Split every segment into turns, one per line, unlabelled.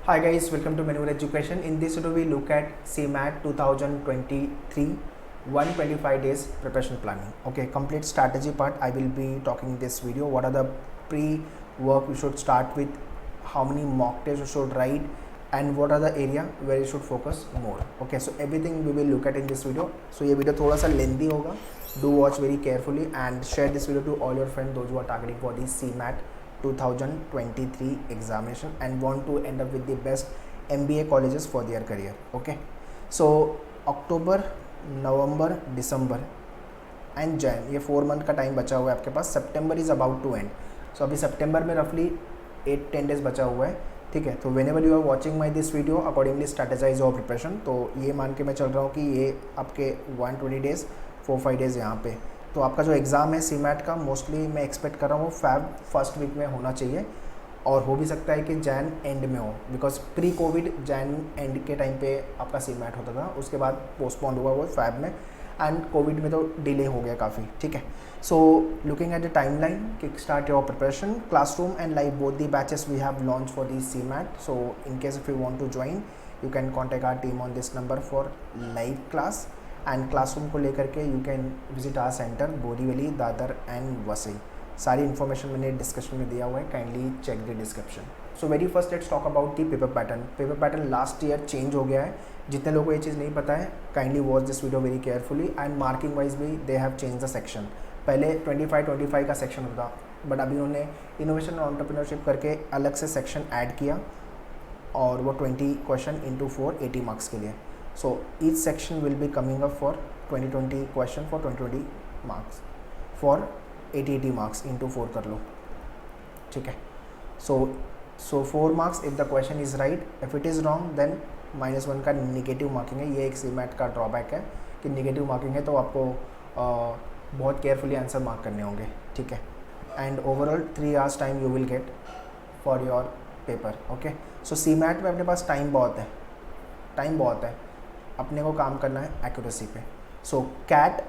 Hi guys, welcome to Manure Education. In this video we look at CMAT 2023 125 days preparation planning. Okay, complete strategy part I will be talking in this video. What are the pre-work we should start with, how many mock tests you should write, and what are the area where you should focus more. Okay, so everything we will look at in this video. So ये video थोड़ा सा lengthy होगा. Do watch very carefully and share this video to all your friends, those who are targeting for the CMAT 2023 examination and want to end up with the best MBA colleges for their career. Okay, so October, November, December and Jain, ये 4 month का time बचा हुआ है आपके पास. सितंबर is about to and. सो अभी सितंबर में रफली 8-10 days बचा हुआ है. ठीक है, तो whenever you are watching my this video accordingly strategize your preparation. तो ये मान के मैं चल रहा हूँ कि ये आपके 120 डेज 4-5 डेज यहाँ पे. तो आपका जो एग्ज़ाम है सीमैट का मोस्टली मैं एक्सपेक्ट कर रहा हूँ फैब फर्स्ट वीक में होना चाहिए, और हो भी सकता है कि जैन एंड में हो, because pre Covid Jain and के टाइम पे आपका सीमैट होता था, उसके बाद पोस्टपोन हुआ वो फैब में, एंड कोविड में तो डिले हो गया काफ़ी. ठीक है, so looking at the time line, kick start your preparation. Classroom and live both the batches we have launch for the CMAT. So in case if you want to join you can contact our team on this number for live class. And classroom को लेकर के you can visit our centre Borivali, Dadar and Vasai. सारी information मैंने description में दिया हुआ है, kindly check the description. So very first let's talk about the paper pattern. Paper pattern last year change हो गया है. जितने लोगों को ये चीज़ नहीं पता है kindly watch this video very carefully. And marking wise भी they have change the section. पहले 25 का सेक्शन होता, बट अभी उन्होंने इनोवेशन और एंटरप्रेन्योरशिप करके अलग से सेक्शन ऐड किया, और वो 20 क्वेश्चन इंटू 4 80 मार्क्स के लिए. So each section will be coming up for 20 question for 20 marks for 80 marks into 4 कर लो. ठीक है, so 4 marks if the question is right. If it is wrong then -1 का negative marking है. ये एक CMAT का ड्रॉबैक है कि निगेटिव मार्किंग है, तो आपको बहुत केयरफुली आंसर मार्क करने होंगे. ठीक है, and overall 3 hours time you will get for your paper. Okay, so CMAT में अपने पास टाइम बहुत है, अपने को काम करना है एक्यूरेसी पे. सो कैट,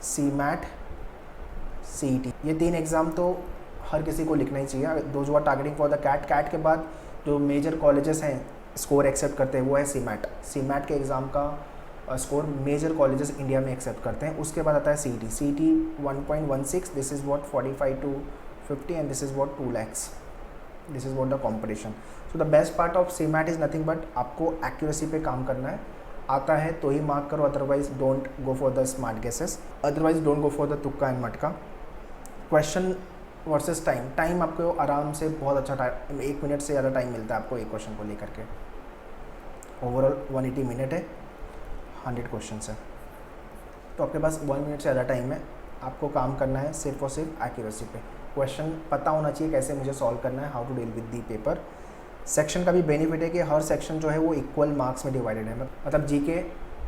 सीमैट, सीईटी, ये 3 एग्ज़ाम तो हर किसी को लिखना ही चाहिए. Those who are targeting for the CAT के बाद जो मेजर कॉलेजेस हैं स्कोर एक्सेप्ट करते हैं वो है सीमैट. सीमैट के एग्ज़ाम का स्कोर मेजर कॉलेजेस इंडिया में एक्सेप्ट करते हैं. उसके बाद आता है CET 1.16. This is what 45 to 50 and this is what 2 lakhs. This is what the competition. So the best part of CMAT is nothing but आपको एक्यूरेसी पे काम करना है. आता है तो ही मार्क करो, otherwise don't go for the smart guesses, otherwise don't go for the तुक्का एंड मटका. क्वेश्चन वर्सेस टाइम आपको आराम से बहुत अच्छा टाइम, 1 मिनट से ज़्यादा टाइम मिलता है आपको एक क्वेश्चन को लेकर के. ओवरऑल 180 मिनट है, 100 क्वेश्चन है, तो आपके पास 1 मिनट से ज़्यादा टाइम है. आपको काम करना है सिर्फ और सिर्फ एक्यूरेसी पे. क्वेश्चन पता होना चाहिए कैसे मुझे सॉल्व करना है, how to deal with the paper. Section का भी बेनिफिट है कि हर सेक्शन जो है वो इक्वल मार्क्स में डिवाइडेड है. मतलब जीके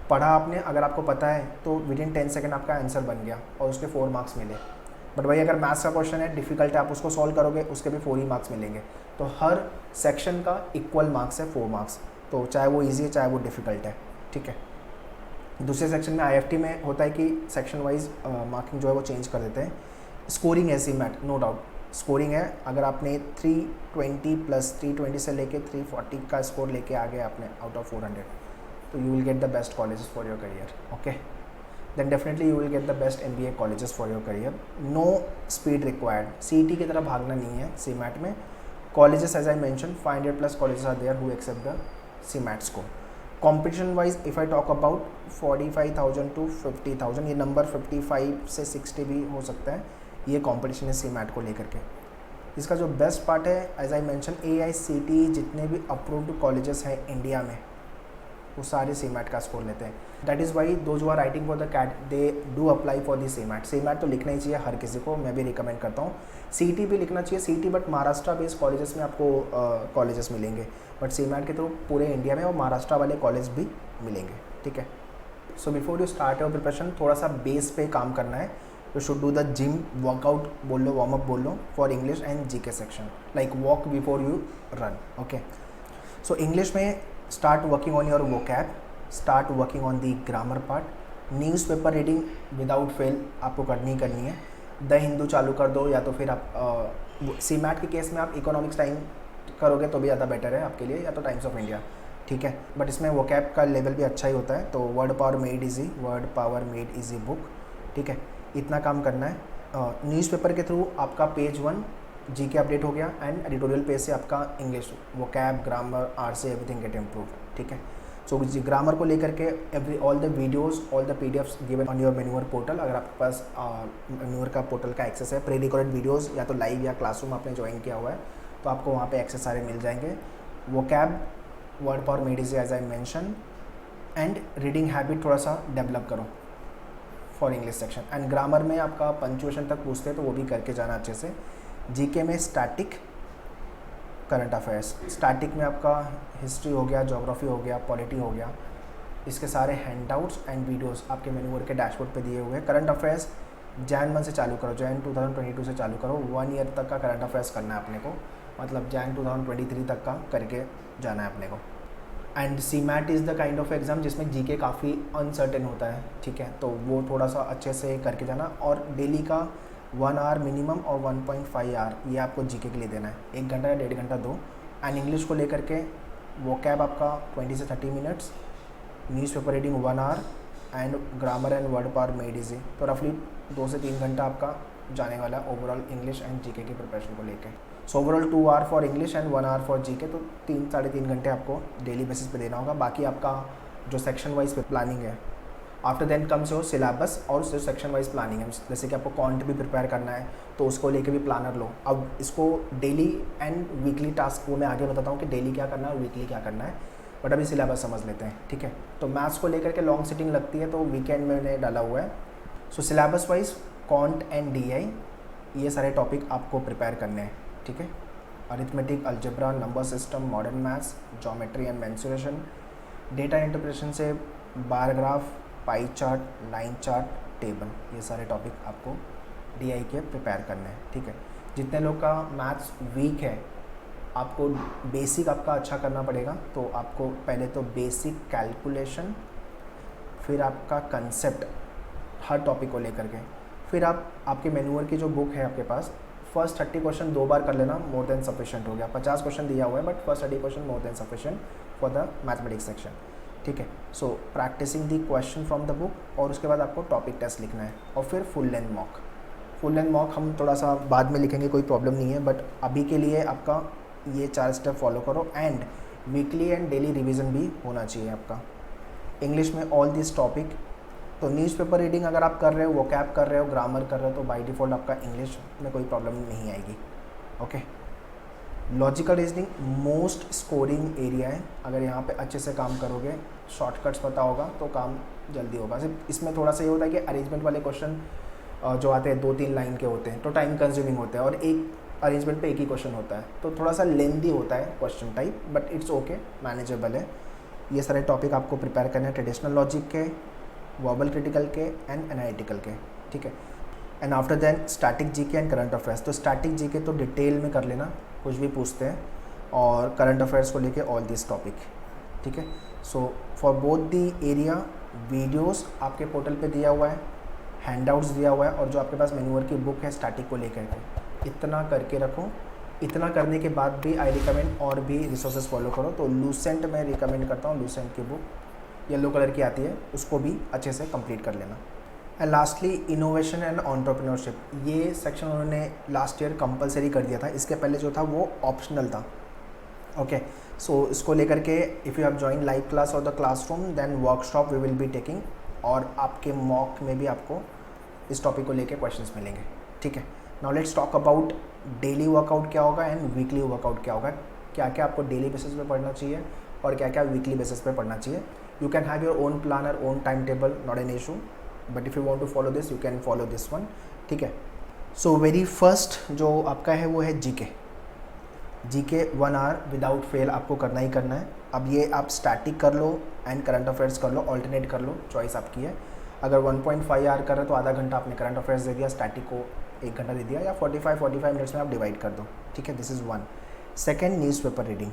पढ़ा आपने, अगर आपको पता है तो विद इन 10 सेकेंड आपका आंसर बन गया और उसके 4 मार्क्स मिले. बट भाई अगर मैथ्स का क्वेश्चन है, डिफिकल्ट है, आप उसको सॉल्व करोगे उसके भी 4 ही मार्क्स मिलेंगे. तो हर सेक्शन का इक्वल मार्क्स है, 4 मार्क्स. तो चाहे वो ईजी है चाहे वो डिफ़िकल्ट है. ठीक है, दूसरे सेक्शन में IFT में होता है कि सेक्शन वाइज मार्किंग जो है वो चेंज कर देते हैं. स्कोरिंग है सीमैट, नो डाउट स्कोरिंग है. अगर आपने 320 प्लस 320 से लेके 340 का स्कोर लेके आ गए आपने आउट ऑफ 400, तो you will get the best colleges for your career. Okay, then definitely you will get the best MBA colleges for your career. No speed required. CET की तरह भागना नहीं है सीमैट में. Colleges as I mention 500 plus colleges are there who accept the CMAT score. Competition wise if I talk about 45,000 to 50,000, ये number 55 से 60 भी हो सकता है. ये कंपटीशन है सीमैट को लेकर के. इसका जो बेस्ट पार्ट है एज आई मेंशन, AICTE जितने भी अप्रूव्ड कॉलेजेस हैं इंडिया में वो सारे सीमैट का स्कोर लेते हैं. That is why those who are writing for the CAT they do apply for the CMAT. CMAT तो लिखना ही चाहिए हर किसी को, मैं भी रिकमेंड करता हूँ. CET भी लिखना चाहिए, CET but Maharashtra based colleges में आपको कॉलेजेस मिलेंगे, बट सीमैट के थ्रू पूरे इंडिया में और महाराष्ट्र वाले कॉलेज भी मिलेंगे. ठीक है, so before you start your preparation थोड़ा सा बेस पे काम करना है. You should do the gym workout बोल लो, वार्म अप बोल लो for English and GK section, like walk before you run. Okay, so English में start working on your vocab, start working on the grammar part. Newspaper reading without fail आपको करनी है. The Hindu चालू कर दो, या तो फिर आप सीमैट के केस में आप इकोनॉमिक्स टाइम करोगे तो भी ज़्यादा बेटर है आपके लिए, या तो टाइम्स ऑफ इंडिया, ठीक है। बट इसमें वोकैब का लेवल भी अच्छा ही होता है। तो word power made easy book, ठीक है, इतना काम करना है। न्यूज़पेपर के थ्रू आपका पेज 1 जीके अपडेट हो गया, एंड एडिटोरियल पेज से आपका English, vocab, grammar, RC, everything get improve, ठीक है। सो ग्रामर को लेकर के all the videos, all the PDFs given on your manual portal. अगर आपके पास मेन्यूअर का पोर्टल का एक्सेस है, प्री रिकॉर्डेड वीडियोस या तो लाइव या क्लासरूम आपने ज्वाइन किया हुआ है, तो आपको वहाँ पे एक्सेस सारे मिल जाएंगे। Vocab, word power made easy as I mention, and reading habit थोड़ा सा डेवलप करो for English section. And grammar में आपका पंचुएशन तक पूछते हैं तो वो भी करके जाना अच्छे से। जीके में स्टैटिक, करंट अफेयर्स। स्टैटिक में आपका हिस्ट्री हो गया, ज्योग्राफी हो गया, पॉलिटी हो गया, इसके सारे हैंडआउट्स एंड वीडियोस आपके मेन्यूअर के डैशबोर्ड पे दिए हुए हैं। करंट अफेयर्स जैन 1 से चालू करो, जैन 2022 से चालू करो। 1 ईयर तक का करंट अफेयर्स करना है अपने को, मतलब जैन 2023 तक का करके जाना है अपने को। And CMAT is the kind of exam जिसमें जीके काफ़ी अनसर्टेन होता है, ठीक है, तो वो थोड़ा सा अच्छे से करके जाना। और डेली का 1 आवर मिनिमम और 1.5 आवर ये आपको जीके के लिए देना है, 1 घंटा या 1.5 घंटा दो। एंड इंग्लिश को लेकर के वोकैब आपका 20 से 30 minutes, newspaper reading 1 hour, and grammar and word power made easy, तो रफली 2 से 3 घंटा आपका जाने वाला ओवरऑल इंग्लिश एंड जीके की प्रिपरेशन को लेकर। So overall 2 hour for English and 1 hour for GK, तो 3-3.5 घंटे आपको डेली बेसिस पे देना होगा। बाकी आपका जो सेक्शन वाइज प्लानिंग है, after then comes your syllabus और जो सेक्शन वाइज प्लानिंग है, जैसे कि आपको कॉन्ट भी प्रिपेयर करना है तो उसको लेके भी प्लानर लो। अब इसको डेली एंड वीकली टास्क वो मैं आगे बताता हूँ कि डेली क्या करना है और वीकली क्या करना है, बट अभी सिलेबस समझ लेते हैं, ठीक है। तो मैथ्स को लेकर के लॉन्ग सिटिंग लगती है, तो वीकेंड में मैंने डाला हुआ है। सो syllabus wise can't and DI ये सारे टॉपिक आपको प्रिपेयर करने हैं, ठीक है। Arithmetic, algebra, number system, modern maths, geometry and mensuration, data interpretation से bar graph, pie chart, line chart, table, ये सारे टॉपिक आपको DI के प्रिपेयर करने हैं, ठीक है। जितने लोग का मैथ्स वीक है, आपको बेसिक आपका अच्छा करना पड़ेगा। तो आपको पहले तो बेसिक कैलकुलेशन, फिर आपका कंसेप्ट हर टॉपिक को लेकर के, फिर आपके मेन्यूअर की जो बुक है आपके पास, फर्स्ट 30 क्वेश्चन 2 बार कर लेना, मोर देन सफिशिएंट हो गया। 50 क्वेश्चन दिया हुआ है, but first 30 question more than sufficient for the mathematics section, ठीक है। So practicing the question from the book, और उसके बाद आपको टॉपिक टेस्ट लिखना है, और फिर full length mock. Full length mock हम थोड़ा सा बाद में लिखेंगे, कोई प्रॉब्लम नहीं है, बट अभी के लिए आपका ये 4 स्टेप फॉलो करो। And weekly and daily revision भी होना चाहिए आपका इंग्लिश में ऑल दिस टॉपिक। तो न्यूज़पेपर रीडिंग अगर आप कर रहे हो, वोकैब कर रहे हो, ग्रामर कर रहे हो, तो बाय डिफ़ॉल्ट आपका इंग्लिश में कोई प्रॉब्लम नहीं आएगी, okay. Logical reasoning most scoring area है, अगर यहाँ पे अच्छे से काम करोगे, शॉर्टकट्स पता होगा तो काम जल्दी होगा। सिर्फ इसमें थोड़ा सा ये होता है कि अरेंजमेंट वाले क्वेश्चन जो आते हैं 2-3 लाइन के होते हैं, तो टाइम कंज्यूमिंग होते हैं, और एक अरेंजमेंट पे एक ही क्वेश्चन होता है, तो थोड़ा सा लेंदी होता है question type, but it's okay, manageable है। ये सारे टॉपिक आपको प्रिपेयर करने हैं, ट्रेडिशनल लॉजिक के, वर्बल क्रिटिकल के, एंड एनालिटिकल के, ठीक है। And after then static GK and current affairs. तो स्टैटिक जीके तो डिटेल में कर लेना, कुछ भी पूछते हैं, और करंट अफेयर्स को लेके ऑल दिस टॉपिक, ठीक है। So for both the area videos आपके पोर्टल पे दिया हुआ है, हैंडआउट्स दिया हुआ है, और जो आपके पास मेन्यूअर की बुक है स्टैटिक को लेकर के, इतना करके रखो। इतना करने के बाद भी आई रिकमेंड और भी रिसोर्सेज फॉलो करो। तो लूसेंट मैं रिकमेंड करता हूँ, लूसेंट की बुक येलो कलर की आती है, उसको भी अच्छे से कंप्लीट कर लेना। And lastly innovation and entrepreneurship, ये सेक्शन उन्होंने लास्ट ईयर कंपलसरी कर दिया था, इसके पहले जो था वो ऑप्शनल था, ओके। सो इसको लेकर के if you have join live class और the classroom, then workshop we will be taking, और आपके मॉक में भी आपको इस टॉपिक को लेके क्वेश्चंस मिलेंगे, ठीक है। Now let's talk about daily workout क्या होगा एंड वीकली वर्कआउट क्या होगा, क्या क्या आपको डेली बेसिस पे पढ़ना चाहिए और क्या क्या वीकली बेसिस पे पढ़ना चाहिए। You can have your own planner, own time table, not an issue, but if you want to follow this you can follow this one, ठीक है। सो वेरी फर्स्ट जो आपका है वो है GK. GK 1 our without fail आपको करना ही करना है। अब ये आप स्टैटिक कर लो एंड करंट अफेयर्स कर लो, ऑल्टरनेट कर लो, चॉइस आपकी है। अगर 1.5 आवर कर रहे हो तो आधा घंटा आपने करंट अफेयर्स दे दिया, स्टैटिक को 1 घंटा दे दिया, या 45 मिनट्स में आप डिवाइड कर दो, ठीक है। This is 1। Second newspaper reading,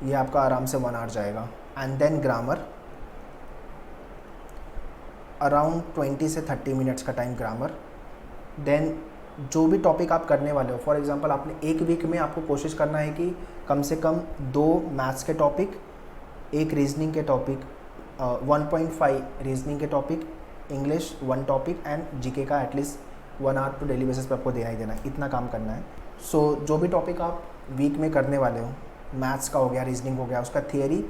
ये आपका आराम से 1 आवर जाएगा। एंड देन ग्रामर, अराउंड 20 से 30 मिनट्स का टाइम ग्रामर। देन जो भी टॉपिक आप करने वाले हो, फॉर एग्जांपल आपने एक वीक में आपको कोशिश करना है कि कम से कम 2 मैथ्स के टॉपिक, एक रीजनिंग के टॉपिक, 1.5 रीजनिंग के topic, English 1 topic and GK का एटलीस्ट 1 आवर तो डेली बेसिस पे आपको देना ही देना है, इतना काम करना है। सो जो भी टॉपिक आप वीक में करने वाले हो, मैथ्स का हो गया, रीजनिंग हो गया, उसका theory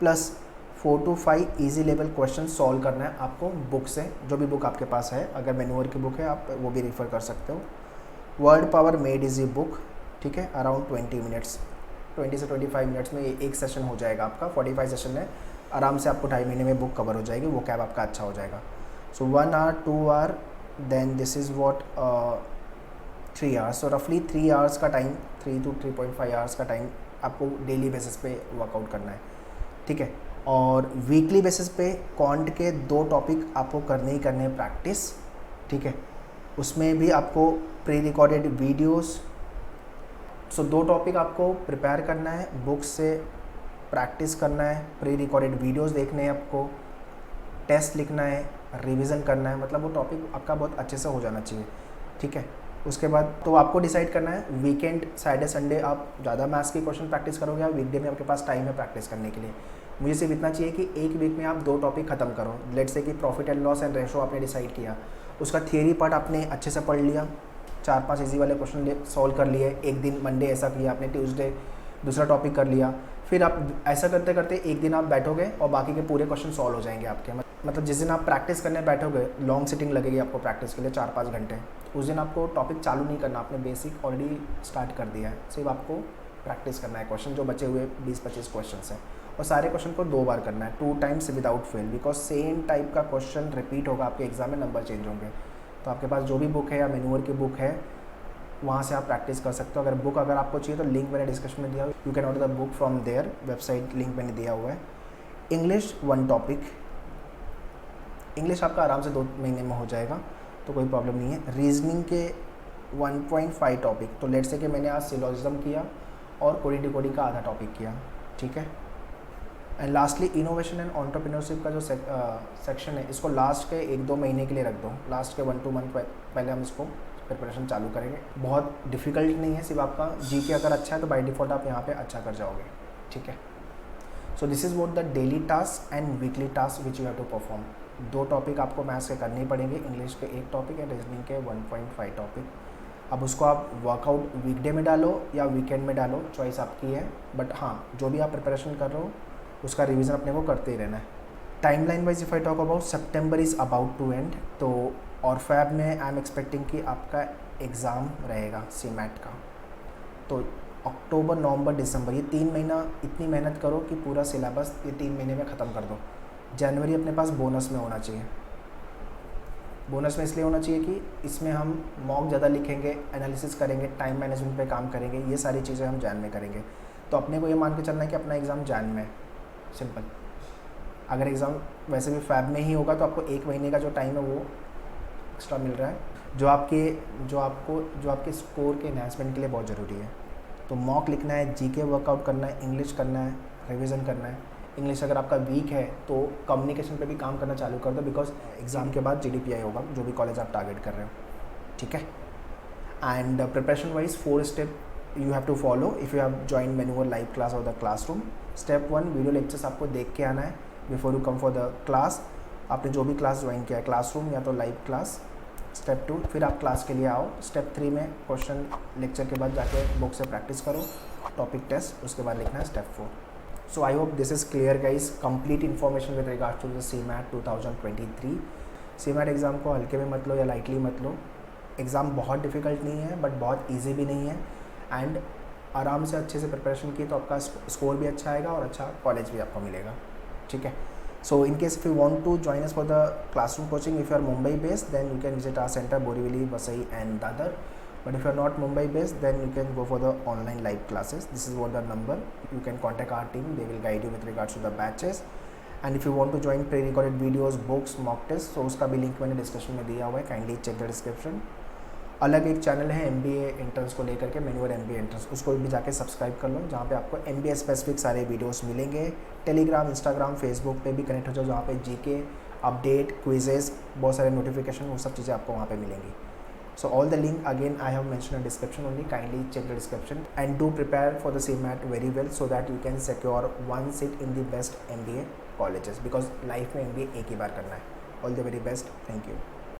plus 4 to 5 easy level question solve करना है आपको बुक से, जो भी बुक आपके पास है। अगर मैन्यूअर की बुक है आप वो भी रेफ़र कर सकते हो। Word power made easy book, ठीक है, अराउंड 20 मिनट्स, 20 से 25 मिनट्स में एक सेशन हो जाएगा आपका। 45 सेशन में आराम से आपको 2.5 महीने में बुक कवर हो जाएगी, वो कैब आपका अच्छा हो जाएगा। So 1 hour 2 hour then this is what 3 hours. So रफली 3 आवर्स का टाइम, 3 to 3.5 आवर्स का टाइम आपको डेली बेसिस पे वर्कआउट करना है, ठीक है। और वीकली बेसिस पे क्वांट के 2 टॉपिक आपको करने ही करने हैं प्रैक्टिस, ठीक है। उसमें भी आपको प्री रिकॉर्डेड वीडियोस, सो 2 टॉपिक आपको प्रिपेयर करना है, बुक से प्रैक्टिस करना है, प्री रिकॉर्डेड वीडियोस देखने हैं आपको, टेस्ट लिखना है, रिवीजन करना है, मतलब वो टॉपिक आपका बहुत अच्छे से हो जाना चाहिए, ठीक है। उसके बाद तो आपको डिसाइड करना है वीकेंड, सैटरडे संडे आप ज़्यादा मैथ्स के क्वेश्चन प्रैक्टिस करोगे या वीकडे में आपके पास टाइम है प्रैक्टिस करने के लिए। मुझे सिर्फ इतना चाहिए कि एक वीक में आप 2 टॉपिक खत्म करो। लेट्स से कि profit and loss and ratio आपने डिसाइड किया, उसका थियरी पार्ट आपने अच्छे से पढ़ लिया, 4-5 इजी वाले क्वेश्चन सॉल्व कर लिए। एक दिन मंडे ऐसा किया आपने, ट्यूसडे दूसरा टॉपिक कर लिया, फिर आप ऐसा करते करते एक दिन आप बैठोगे और बाकी के पूरे क्वेश्चन सॉल्व हो जाएंगे आपके। मतलब जिस दिन आप प्रैक्टिस करने बैठोगे, लॉन्ग सिटिंग लगेगी आपको प्रैक्टिस के लिए 4-5 घंटे, उस दिन आपको टॉपिक चालू नहीं करना, आपने बेसिक ऑलरेडी स्टार्ट कर दिया है, सिर्फ आपको प्रैक्टिस करना है क्वेश्चन जो बचे हुए 20-25 क्वेश्चन हैं, और सारे क्वेश्चन को 2 बार करना है, 2 times without fail, because same type का क्वेश्चन रिपीट होगा आपके एग्जाम में, नंबर चेंज होंगे। तो आपके पास जो भी बुक है या मैन्यूअर की बुक है वहाँ से आप प्रैक्टिस कर सकते हो। अगर बुक अगर आपको चाहिए तो लिंक मैंने डिस्क्रिप्शन में दिया हुआ, you can order the book from their website, link मैंने दिया हुआ है। इंग्लिश 1 टॉपिक, इंग्लिश आपका आराम से 2 महीने में हो जाएगा, तो कोई प्रॉब्लम नहीं है। रीजनिंग के 1.5 टॉपिक, तो लेट्स से कि मैंने आज सिलोजिज्म किया और कोडी डिकोडी का आधा टॉपिक किया, ठीक है। And lastly innovation and entrepreneurship का जो सेक्शन है, इसको लास्ट के 1-2 महीने के लिए रख दो, लास्ट के 1-2 मंथ पहले हम इसको प्रिपरेशन चालू करेंगे। बहुत डिफिकल्ट नहीं है, सिर्फ आपका जीके अगर अच्छा है तो बाय डिफ़ॉल्ट आप यहाँ पे अच्छा कर जाओगे, ठीक है। So this is what the daily task and weekly task which you have to perform. 2 topic आपको मैथ्स के करने ही पड़ेंगे, इंग्लिश के 1 टॉपिक एंड रीजनिंग के 1.5 टॉपिक। अब उसको आप वर्कआउट वीकडे में डालो या वीकेंड में डालो, चॉइस आपकी है, बट हाँ जो भी आप प्रिपरेशन कर रहे हो उसका रिवीजन अपने को करते ही रहना है। Timeline wise if I talk about, September is about to end, तो और फैब में आई एम एक्सपेक्टिंग कि आपका एग्ज़ाम रहेगा सीमैट का, तो अक्टूबर, नवंबर, दिसंबर, ये 3 महीना इतनी मेहनत करो कि पूरा सिलेबस ये 3 महीने में ख़त्म कर दो। जनवरी अपने पास बोनस में होना चाहिए। बोनस में इसलिए होना चाहिए कि इसमें हम मॉक ज़्यादा लिखेंगे, एनालिसिस करेंगे, टाइम मैनेजमेंट पे काम करेंगे, ये सारी चीज़ें हम जैन में करेंगे। तो अपने को ये मान के चलना है कि अपना एग्ज़ाम जैन में है, सिंपल। अगर एग्ज़ाम वैसे भी फैब में ही होगा तो आपको 1 महीने का जो टाइम है वो एक्स्ट्रा मिल रहा है, जो आपके स्कोर के एनहांसमेंट के लिए बहुत ज़रूरी है। तो मॉक लिखना है, जीके वर्कआउट करना है, इंग्लिश करना है, रिवीजन करना है। इंग्लिश अगर आपका वीक है तो कम्युनिकेशन पे भी काम करना चालू कर दो, बिकॉज एग्ज़ाम के बाद GDPI होगा, जो भी कॉलेज आप टारगेट कर रहे हो, ठीक है। And preparation wise 4 step you have to follow if you have join manual live class और the classroom. Step 1, video lectures आपको देख के आना है before you come for the class. आपने जो भी क्लास ज्वाइन किया है, क्लासरूम या तो लाइव क्लास। स्टेप 2, फिर आप क्लास के लिए आओ। स्टेप 3 में क्वेश्चन लेक्चर के बाद जाके बुक से प्रैक्टिस करो, टॉपिक टेस्ट, उसके बाद लिखना है step 4। So I hope this is clear guys, complete information with regards to the CMAT 2023। सीमैट एग्ज़ाम को हल्के में मत लो या लाइटली मत लो। एग्ज़ाम बहुत डिफ़िकल्ट नहीं है बट बहुत ईजी भी नहीं है, एंड आराम से अच्छे से प्रिपरेशन की तो आपका स्कोर भी अच्छा आएगा और अच्छा कॉलेज भी आपको मिलेगा, ठीक है। So in case if you want to join us for the classroom coaching, if you are Mumbai based, then you can visit our center Borivali, Vasai and Dadar. But if you are not Mumbai based, then you can go for the online live classes. This is what the number. You can contact our team. They will guide you with regards to the batches. And if you want to join pre-recorded videos, books, mock tests, so उसका भी link मैंने description में दिया हुआ है, kindly check the description. अलग एक channel है MBA एंट्रेंस को लेकर के, मैन्यूअल MBA एंट्रेंस, उसको भी जाके सब्सक्राइब कर लो, जहाँ पे आपको MBA स्पेसिफिक सारे वीडियोस मिलेंगे। टेलीग्राम, इंस्टाग्राम, फेसबुक पे भी कनेक्ट हो जाओ, जहाँ पे GK अपडेट, क्विजेस, बहुत सारे नोटिफिकेशन, वो सब चीज़ें आपको वहाँ पे मिलेंगी, So all the link again I have mentioned in description only. Kindly check the description and do prepare for the CMAT very well so that you can secure one seat in the best MBA colleges, because life में MBA एक ही बार करना है. All the very best. Thank you.